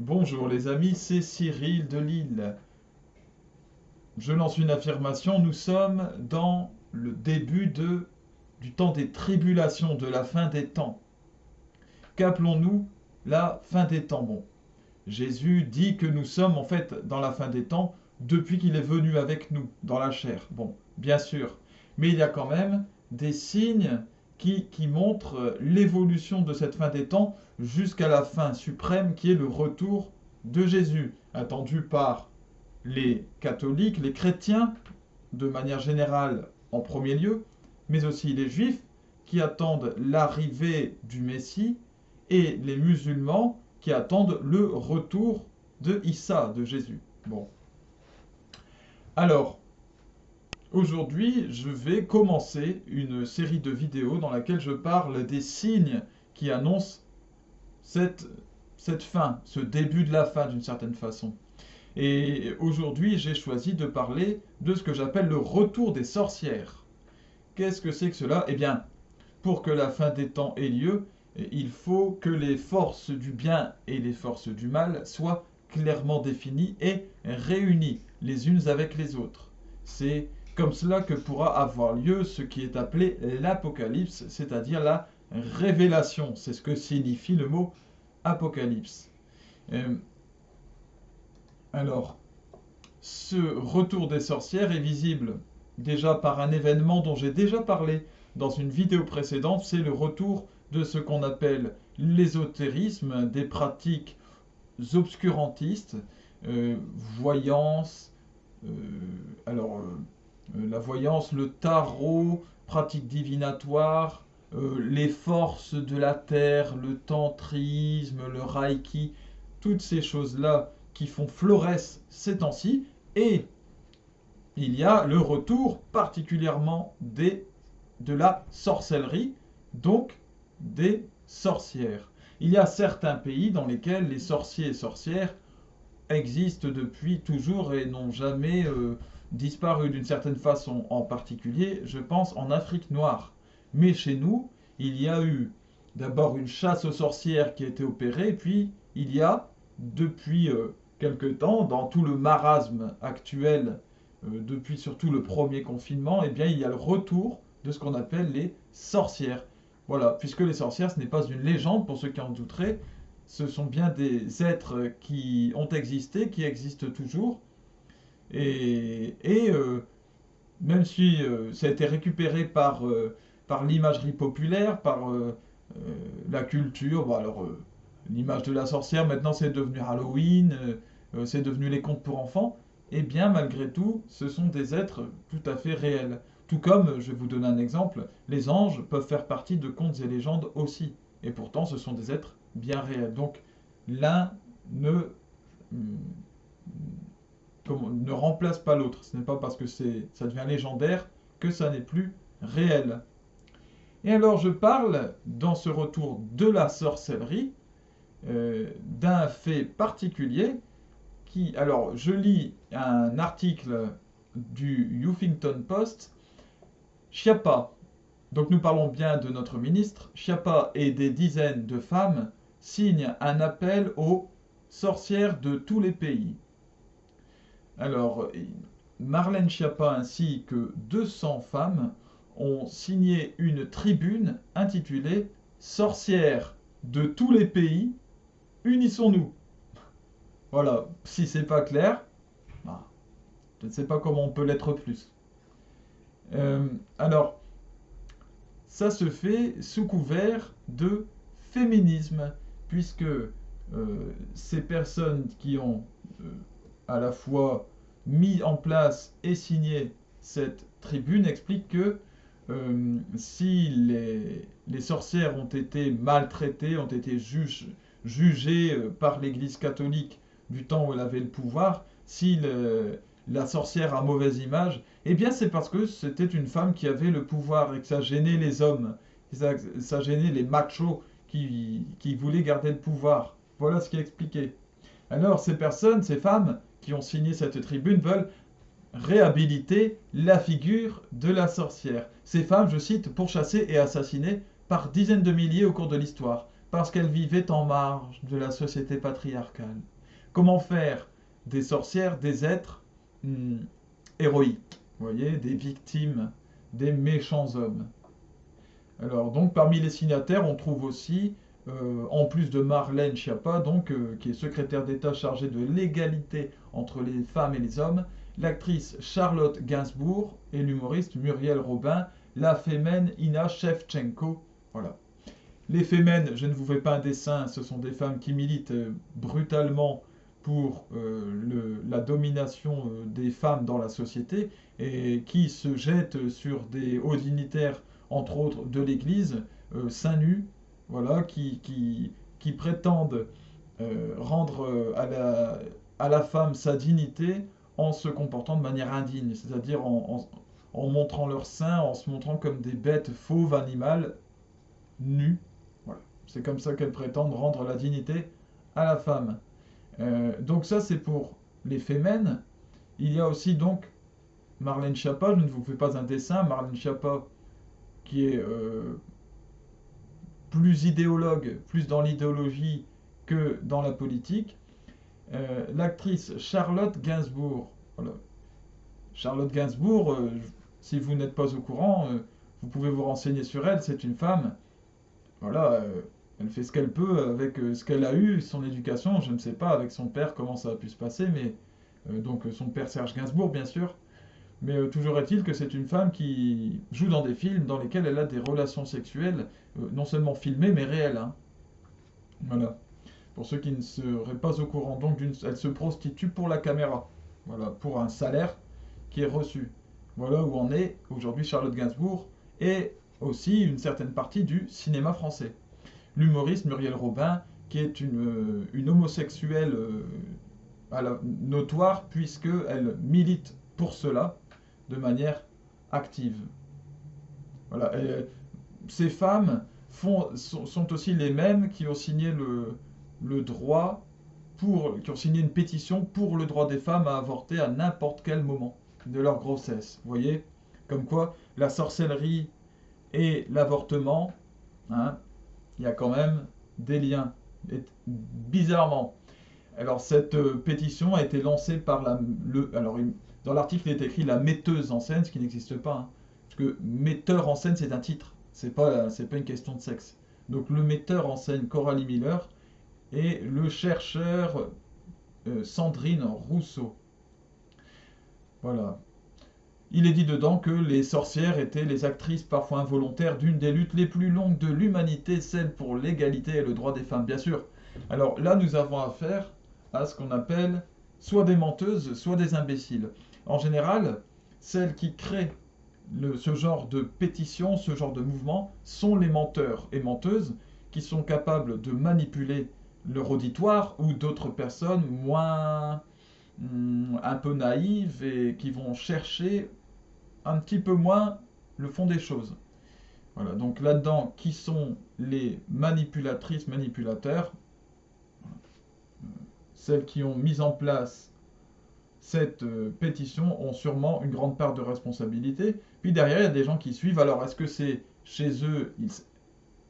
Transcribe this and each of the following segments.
Bonjour les amis, c'est Cyril de Lille. Je lance une affirmation, nous sommes dans le début du temps des tribulations, de la fin des temps. Qu'appelons-nous la fin des temps? Bon, Jésus dit que nous sommes en fait dans la fin des temps depuis qu'il est venu avec nous, dans la chair. Bon, bien sûr, mais il y a quand même des signes qui montrent l'évolution de cette fin des temps jusqu'à la fin suprême qui est le retour de Jésus, attendu par les catholiques, les chrétiens, de manière générale en premier lieu, mais aussi les juifs qui attendent l'arrivée du Messie et les musulmans qui attendent le retour de Issa, de Jésus. Bon. Alors, aujourd'hui, je vais commencer une série de vidéos dans laquelle je parle des signes qui annoncent cette, cette fin, ce début de la fin d'une certaine façon. Et aujourd'hui, j'ai choisi de parler de ce que j'appelle le retour des sorcières. Qu'est-ce que c'est que cela? Eh bien, pour que la fin des temps ait lieu, il faut que les forces du bien et les forces du mal soient clairement définies et réunies les unes avec les autres. C'est comme cela que pourra avoir lieu ce qui est appelé l'Apocalypse, c'est-à-dire la révélation. C'est ce que signifie le mot Apocalypse. Euh, alors, ce retour des sorcières est visible déjà par un événement dont j'ai déjà parlé dans une vidéo précédente, c'est le retour de ce qu'on appelle l'ésotérisme, des pratiques obscurantistes, voyance, euh, alors la voyance, le tarot, pratiques divinatoires, les forces de la terre, le tantrisme, le reiki, toutes ces choses-là qui font florès ces temps-ci, et il y a le retour particulièrement de la sorcellerie, donc des sorcières. Il y a certains pays dans lesquels les sorciers et sorcières existent depuis toujours et n'ont jamais disparu d'une certaine façon. En particulier, je pense en Afrique noire. Mais chez nous, il y a eu d'abord une chasse aux sorcières qui a été opérée, puis il y a, depuis quelque temps, dans tout le marasme actuel, depuis surtout le premier confinement, eh bien, il y a le retour de ce qu'on appelle les sorcières. Voilà, puisque les sorcières, ce n'est pas une légende pour ceux qui en douteraient, ce sont bien des êtres qui ont existé, qui existent toujours, et même si ça a été récupéré par l'imagerie populaire, par la culture, bon, alors l'image de la sorcière, maintenant c'est devenu Halloween, c'est devenu les contes pour enfants, et bien malgré tout, ce sont des êtres tout à fait réels. Tout comme, je vais vous donner un exemple, les anges peuvent faire partie de contes et légendes aussi, et pourtant ce sont des êtres bien réels. Donc l'un hum, ne remplace pas l'autre. Ce n'est pas parce que ça devient légendaire que ça n'est plus réel. Et alors je parle dans ce retour de la sorcellerie d'un fait particulier qui, alors je lis un article du Huffington Post. Chiappa, donc nous parlons bien de notre ministre, Chiappa et des dizaines de femmes signent un appel aux sorcières de tous les pays. Alors, Marlène Schiappa ainsi que 200 femmes ont signé une tribune intitulée Sorcières de tous les pays, unissons-nous. Voilà, si c'est pas clair, bah, je ne sais pas comment on peut l'être plus. Euh, alors, ça se fait sous couvert de féminisme, puisque ces personnes qui ont à la fois mis en place et signé cette tribune expliquent que si les sorcières ont été maltraitées, ont été jugées par l'Église catholique du temps où elle avait le pouvoir, si la sorcière a mauvaise image, eh bien c'est parce que c'était une femme qui avait le pouvoir et que ça gênait les hommes, ça gênait les machos qui voulaient garder le pouvoir. Voilà ce qui est expliqué. Alors ces personnes, ces femmes qui ont signé cette tribune veulent réhabiliter la figure de la sorcière. Ces femmes, je cite, pourchassées et assassinées par dizaines de milliers au cours de l'histoire. parce qu'elles vivaient en marge de la société patriarcale. Comment faire des sorcières des êtres héroïques, vous voyez, des victimes, des méchants hommes. Alors donc parmi les signataires, on trouve aussi, en plus de Marlène Schiappa, donc, qui est secrétaire d'État chargée de l'égalité entre les femmes et les hommes, l'actrice Charlotte Gainsbourg et l'humoriste Muriel Robin, la fémène Ina Shevchenko. Voilà. Les fémènes, je ne vous fais pas un dessin, ce sont des femmes qui militent brutalement pour la domination des femmes dans la société et qui se jettent sur des hauts dignitaires, entre autres de l'Église, seins nus, voilà, qui prétendent rendre à la femme sa dignité en se comportant de manière indigne, c'est-à-dire en montrant leurs seins, en se montrant comme des bêtes fauves, animales, nues. Voilà. C'est comme ça qu'elles prétendent rendre la dignité à la femme. Donc ça, c'est pour les fémènes. Il y a aussi donc Marlène Schiappa, je ne vous fais pas un dessin, Marlène Schiappa qui est plus idéologue, plus dans l'idéologie que dans la politique. L'actrice Charlotte Gainsbourg. Voilà. Charlotte Gainsbourg, si vous n'êtes pas au courant, vous pouvez vous renseigner sur elle, c'est une femme. Voilà, elle fait ce qu'elle peut avec ce qu'elle a eu, son éducation, je ne sais pas avec son père comment ça a pu se passer, mais donc son père Serge Gainsbourg bien sûr, mais toujours est-il que c'est une femme qui joue dans des films dans lesquels elle a des relations sexuelles, non seulement filmées mais réelles. Hein. Voilà. Pour ceux qui ne seraient pas au courant, donc elle se prostitue pour la caméra, voilà, pour un salaire qui est reçu. Voilà où en est aujourd'hui Charlotte Gainsbourg et aussi une certaine partie du cinéma français. L'humoriste Muriel Robin, qui est une homosexuelle notoire, puisqu'elle milite pour cela de manière active. Voilà. Et ces femmes sont aussi les mêmes qui ont signé le droit, qui ont signé une pétition pour le droit des femmes à avorter à n'importe quel moment de leur grossesse. Vous voyez, comme quoi la sorcellerie et l'avortement, hein, il y a quand même des liens. Et bizarrement. Alors cette pétition a été lancée par alors dans l'article il est écrit la metteuse en scène, ce qui n'existe pas. Hein, parce que metteur en scène c'est un titre, c'est pas une question de sexe. Donc le metteur en scène Coralie Miller et le chercheur Sandrine Rousseau. Voilà. Il est dit dedans que les sorcières étaient les actrices parfois involontaires d'une des luttes les plus longues de l'humanité, celle pour l'égalité et le droit des femmes, bien sûr. Alors là, nous avons affaire à ce qu'on appelle soit des menteuses, soit des imbéciles. En général, celles qui créent ce genre de pétition, ce genre de mouvement, sont les menteurs et menteuses qui sont capables de manipuler leur auditoire ou d'autres personnes moins un peu naïves et qui vont chercher un petit peu moins le fond des choses. Voilà, donc là-dedans, qui sont les manipulatrices, manipulateurs? Celles qui ont mis en place cette pétition ont sûrement une grande part de responsabilité. Puis derrière, il y a des gens qui suivent. Alors, est-ce que c'est chez eux,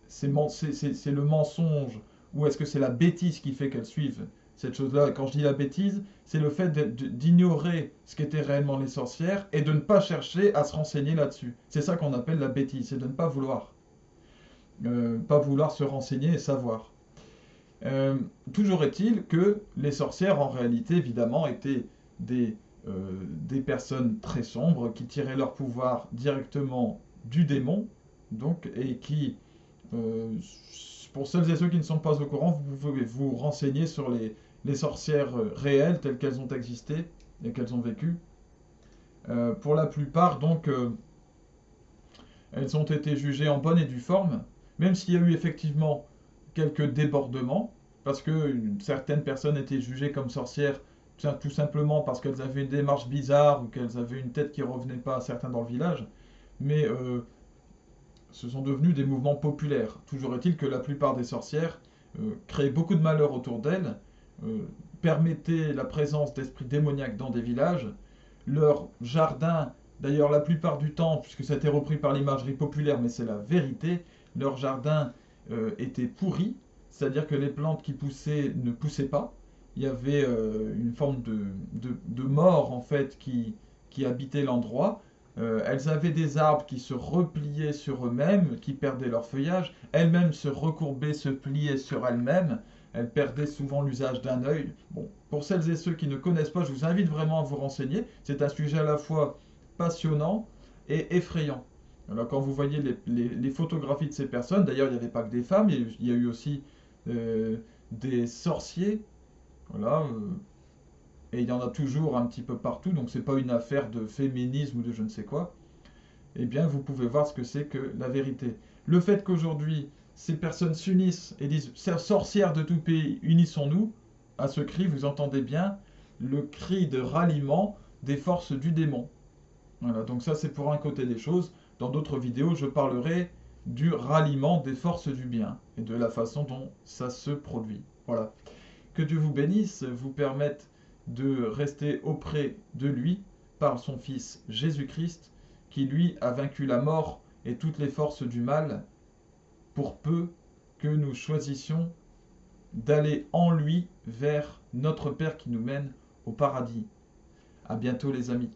c'est le mensonge, ou est-ce que c'est la bêtise qui fait qu'elles suivent cette chose-là? Quand je dis la bêtise, c'est le fait d'ignorer ce qu'étaient réellement les sorcières et de ne pas chercher à se renseigner là-dessus. C'est ça qu'on appelle la bêtise, c'est de ne pas vouloir. Pas vouloir se renseigner et savoir. Toujours est-il que les sorcières, en réalité, évidemment, étaient des personnes très sombres qui tiraient leur pouvoir directement du démon, donc, et qui, pour celles et ceux qui ne sont pas au courant, vous pouvez vous renseigner sur les sorcières réelles telles qu'elles ont existé et qu'elles ont vécu. Pour la plupart, donc, elles ont été jugées en bonne et due forme, même s'il y a eu effectivement quelques débordements, parce que certaines personnes étaient jugées comme sorcières tout simplement parce qu'elles avaient une démarche bizarre ou qu'elles avaient une tête qui ne revenait pas à certains dans le village, mais ce sont devenus des mouvements populaires. Toujours est-il que la plupart des sorcières créaient beaucoup de malheur autour d'elles, permettaient la présence d'esprits démoniaques dans des villages, leurs jardins, d'ailleurs la plupart du temps, puisque ça a été repris par l'imagerie populaire, mais c'est la vérité, leurs jardins étaient pourris, c'est-à-dire que les plantes qui poussaient ne poussaient pas. Il y avait une forme de mort en fait qui habitait l'endroit. Elles avaient des arbres qui se repliaient sur eux-mêmes, qui perdaient leur feuillage. Elles-mêmes se recourbaient, se pliaient sur elles-mêmes. Elles perdaient souvent l'usage d'un œil. Bon, pour celles et ceux qui ne connaissent pas, je vous invite vraiment à vous renseigner. C'est un sujet à la fois passionnant et effrayant. Alors quand vous voyez les photographies de ces personnes, d'ailleurs il n'y avait pas que des femmes, il y a eu aussi euh, des sorciers, voilà, et il y en a toujours un petit peu partout, donc c'est pas une affaire de féminisme ou de je ne sais quoi. Eh bien vous pouvez voir ce que c'est que la vérité. Le fait qu'aujourd'hui ces personnes s'unissent et disent sorcières de tout pays, unissons-nous, à ce cri, vous entendez bien le cri de ralliement des forces du démon. Voilà, donc ça c'est pour un côté des choses. Dans d'autres vidéos, je parlerai du ralliement des forces du bien et de la façon dont ça se produit. Voilà. Que Dieu vous bénisse, vous permette de rester auprès de lui par son Fils Jésus-Christ, qui lui a vaincu la mort et toutes les forces du mal, pour peu que nous choisissions d'aller en lui vers notre Père qui nous mène au paradis. À bientôt les amis.